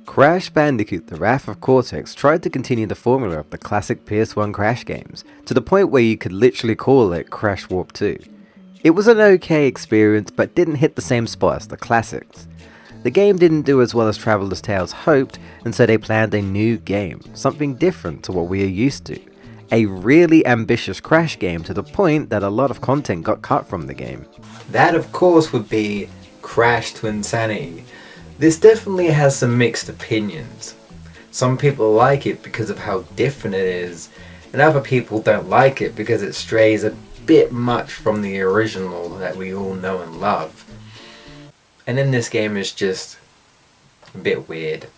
Crash Bandicoot: The Wrath of Cortex tried to continue the formula of the classic PS1 Crash games, to the point where you could literally call it Crash Warp 2. It was an okay experience, but didn't hit the same spot as the classics. The game didn't do as well as Traveller's Tales hoped, and so they planned a new game, something different to what we are used to. A really ambitious Crash game, to the point that a lot of content got cut from the game. That of course would be Crash Twinsanity. This definitely has some mixed opinions. Some people like it because of how different it is, and other people don't like it because it strays a bit much from the original that we all know and love. And then this game is just a bit weird.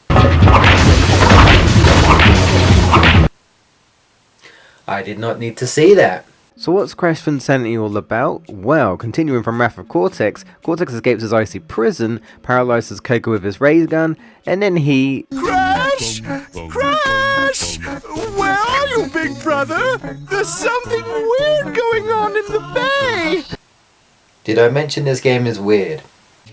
I did not need to see that. So what's Crash Twinsanity all about? Well, continuing from Wrath of Cortex, Cortex escapes his icy prison, paralyzes Coco with his ray gun, and then he... Crash! Crash! Where are you, big brother? There's something weird going on in the bay! Did I mention this game is weird?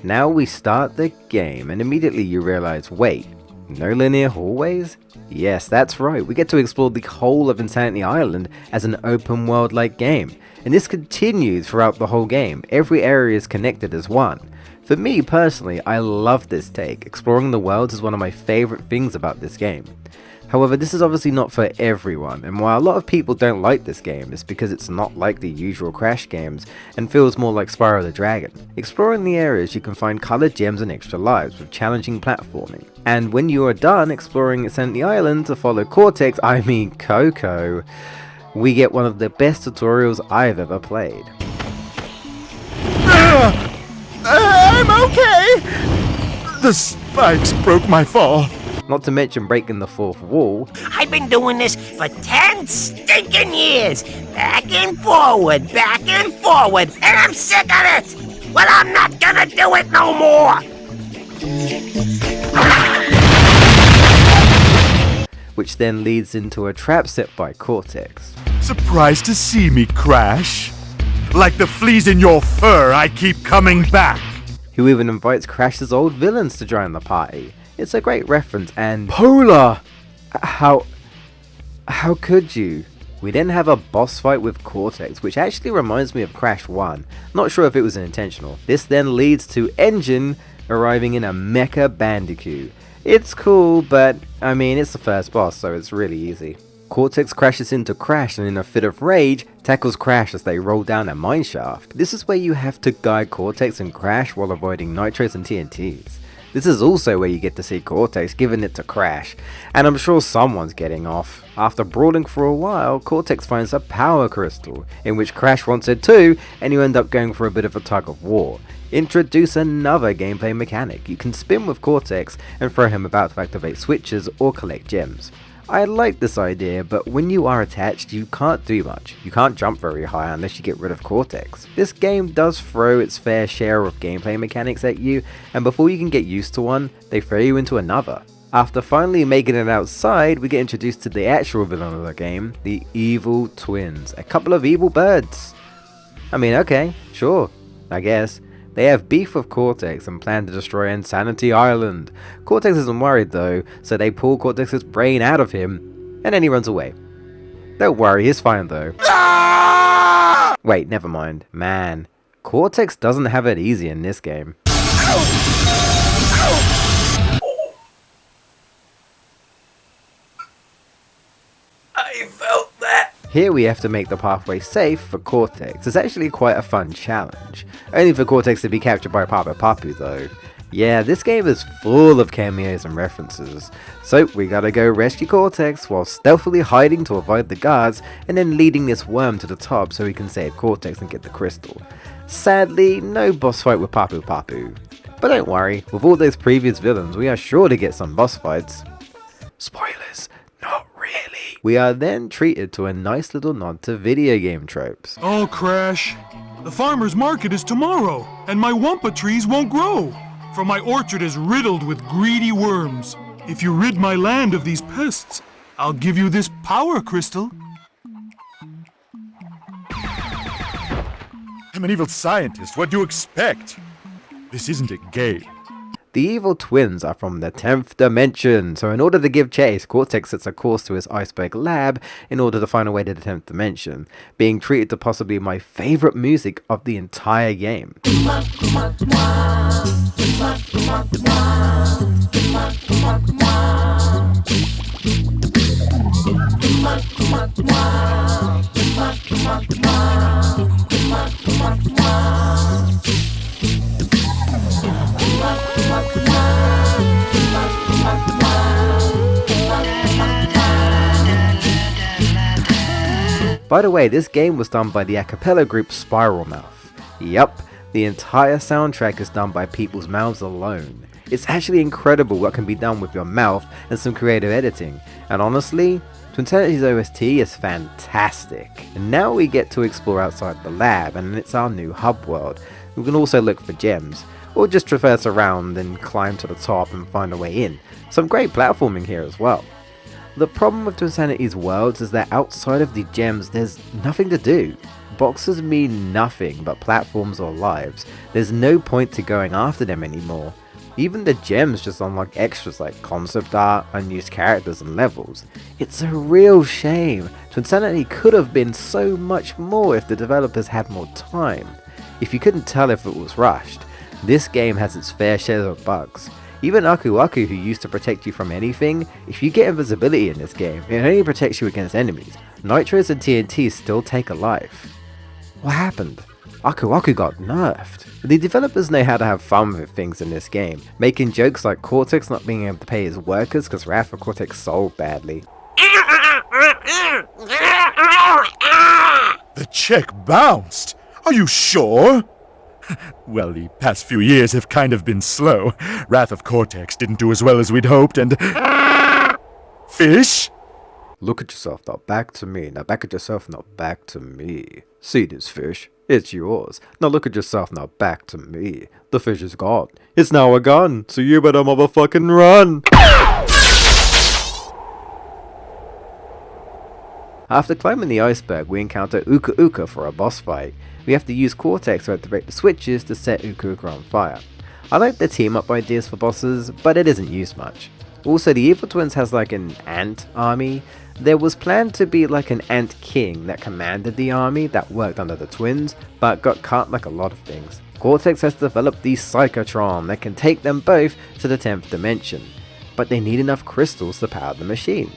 Now we start the game, and immediately you realize, wait, no linear hallways? Yes, that's right, we get to explore the whole of Insanity Island as an open world like game, and this continues throughout the whole game. Every area is connected as one. For me personally, I love this take. Exploring the worlds is one of my favourite things about this game. However, this is obviously not for everyone, and while a lot of people don't like this game, it's because it's not like the usual Crash games and feels more like Spyro the Dragon. Exploring the areas, you can find coloured gems and extra lives with challenging platforming. And when you are done exploring Insanity Island to follow Cortex, I mean Coco, we get one of the best tutorials I've ever played. I'm okay! The spikes broke my fall. Not to mention breaking the fourth wall. I've been doing this for 10 stinking years. Back and forward, and I'm sick of it. Well, I'm not gonna do it no more. Which then leads into a trap set by Cortex. Surprised to see me, Crash? Like the fleas in your fur, I keep coming back. Who even invites Crash's old villains to join the party. It's a great reference, and Polar! How could you? We then have a boss fight with Cortex, which actually reminds me of Crash 1. Not sure if it was intentional. This then leads to Engine arriving in a Mecha Bandicoot. It's cool, but I mean, it's the first boss, so it's really easy. Cortex crashes into Crash and in a fit of rage, tackles Crash as they roll down a mineshaft. This is where you have to guide Cortex and Crash while avoiding nitros and TNTs. This is also where you get to see Cortex giving it to Crash, and I'm sure someone's getting off. After brawling for a while, Cortex finds a power crystal, in which Crash wants it too, and you end up going for a bit of a tug of war. Introduce another gameplay mechanic. You can spin with Cortex and throw him about to activate switches or collect gems. I like this idea, but when you are attached, you can't do much. You can't jump very high unless you get rid of Cortex. This game does throw its fair share of gameplay mechanics at you, and before you can get used to one, they throw you into another. After finally making it outside, we get introduced to the actual villain of the game, the Evil Twins, a couple of evil birds. I mean, okay, sure, I guess. They have beef with Cortex and plan to destroy Insanity Island. Cortex isn't worried though, so they pull Cortex's brain out of him, and then he runs away. Don't worry, he's fine though. Ah! Wait, never mind. Man, Cortex doesn't have it easy in this game. I felt that. Here we have to make the pathway safe for Cortex. It's actually quite a fun challenge. Only for Cortex to be captured by Papu though. Yeah, this game is full of cameos and references. So we gotta go rescue Cortex while stealthily hiding to avoid the guards, and then leading this worm to the top so we can save Cortex and get the crystal. Sadly, no boss fight with Papu. But don't worry, with all those previous villains we are sure to get some boss fights. Spoilers, not really. We are then treated to a nice little nod to video game tropes. Oh, Crash. The farmer's market is tomorrow, and my wampa trees won't grow, for my orchard is riddled with greedy worms. If you rid my land of these pests, I'll give you this power crystal. I'm an evil scientist. What do you expect? This isn't a game. The evil twins are from the 10th dimension, so in order to give chase, Cortex sets a course to his iceberg lab in order to find a way to the 10th dimension, being treated to possibly my favourite music of the entire game. By the way, this game was done by the a cappella group Spiral Mouth. Yup, the entire soundtrack is done by people's mouths alone. It's actually incredible what can be done with your mouth and some creative editing, and honestly, Twinsanity's OST is fantastic. And now we get to explore outside the lab, and it's our new hub world. We can also look for gems, or just traverse around and climb to the top and find a way in. Some great platforming here as well. The problem with Twinsanity's worlds is that outside of the gems there's nothing to do. Boxes mean nothing but platforms or lives. There's no point to going after them anymore. Even the gems just unlock extras like concept art, unused characters and levels. It's a real shame. Twinsanity could have been so much more if the developers had more time. If you couldn't tell if it was rushed, this game has its fair share of bugs. Even Aku Aku, who used to protect you from anything, if you get invisibility in this game, it only protects you against enemies. Nitros and TNT still take a life. What happened? Aku Aku got nerfed. The developers know how to have fun with things in this game, making jokes like Cortex not being able to pay his workers because Wrath of Cortex sold badly. The check bounced. Are you sure? Well, the past few years have kind of been slow. Wrath of Cortex didn't do as well as we'd hoped, and... Fish? Look at yourself, not back to me. Now back at yourself, not back to me. See this fish? It's yours. Now look at yourself, now back to me. The fish is gone. It's now a gun, so you better motherfucking run! After climbing the iceberg, we encounter Uka Uka for a boss fight. We have to use Cortex to activate the switches to set Uka Uka on fire. I like the team up ideas for bosses, but it isn't used much. Also, the Evil Twins has like an ant army. There was planned to be like an ant king that commanded the army that worked under the twins, but got cut like a lot of things. Cortex has developed the Psychotron that can take them both to the 10th dimension, but they need enough crystals to power the machine.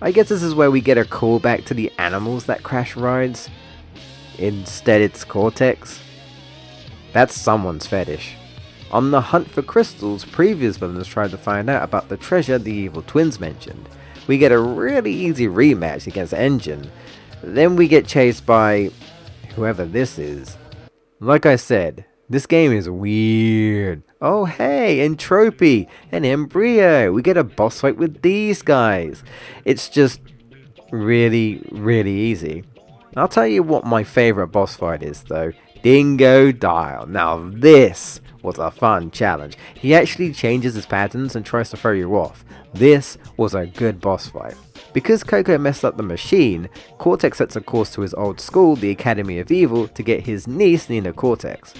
I guess this is where we get a callback to the animals that Crash rides. Instead it's Cortex. That's someone's fetish. On the hunt for crystals, previous villains tried to find out about the treasure the Evil Twins mentioned. We get a really easy rematch against Engine. Then we get chased by whoever this is. Like I said, this game is weird. Oh hey, Entropy and Embryo. We get a boss fight with these guys. It's just really easy. I'll tell you what my favourite boss fight is though. Dingo Dial. Now this was a fun challenge. He actually changes his patterns and tries to throw you off. This was a good boss fight. Because Coco messed up the machine, Cortex sets a course to his old school, the Academy of Evil, to get his niece Nina Cortex.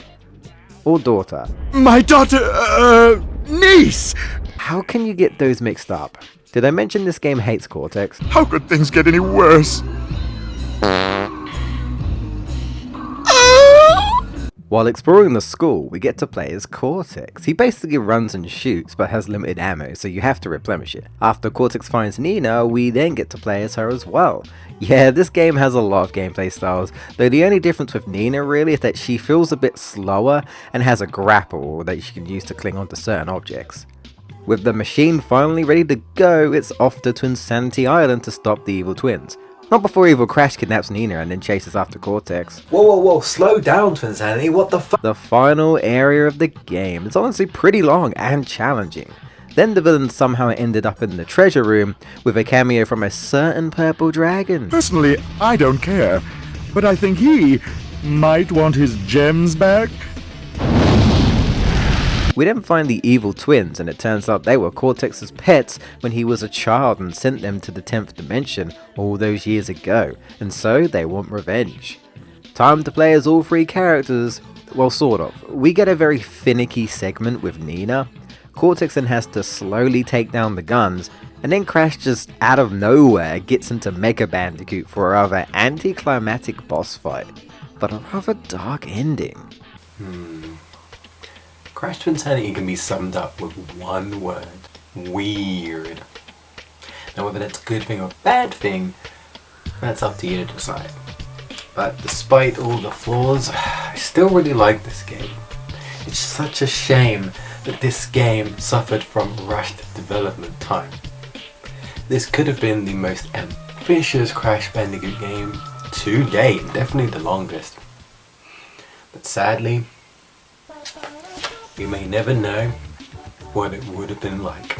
Or daughter. My daughter, niece! How can you get those mixed up? Did I mention this game hates Cortex? How could things get any worse? While exploring the school, we get to play as Cortex. He basically runs and shoots, but has limited ammo, so you have to replenish it. After Cortex finds Nina, we then get to play as her as well. Yeah, this game has a lot of gameplay styles, though the only difference with Nina really is that she feels a bit slower and has a grapple that you can use to cling onto certain objects. With the machine finally ready to go, it's off to Twinsanity Island to stop the Evil Twins. Not before Evil Crash kidnaps Nina and then chases after Cortex. Whoa, slow down, Twinsanity, what the fuck? The final area of the game is honestly pretty long and challenging. Then the villains somehow ended up in the treasure room with a cameo from a certain purple dragon. Personally, I don't care, but I think he might want his gems back. We then find the Evil Twins, and it turns out they were Cortex's pets when he was a child and sent them to the 10th dimension all those years ago, and so they want revenge. Time to play as all three characters. Well, sort of. We get a very finicky segment with Nina. Cortex then has to slowly take down the guns, and then Crash just out of nowhere gets into Mega Bandicoot for a rather anticlimactic boss fight, but a rather dark ending. Crash Twinsanity can be summed up with one word. Weird. Now whether that's a good thing or a bad thing, that's up to you to decide. But despite all the flaws, I still really like this game. It's such a shame that this game suffered from rushed development time. This could have been the most ambitious Crash Bandicoot game to date, definitely the longest. But sadly, we may never know what it would have been like.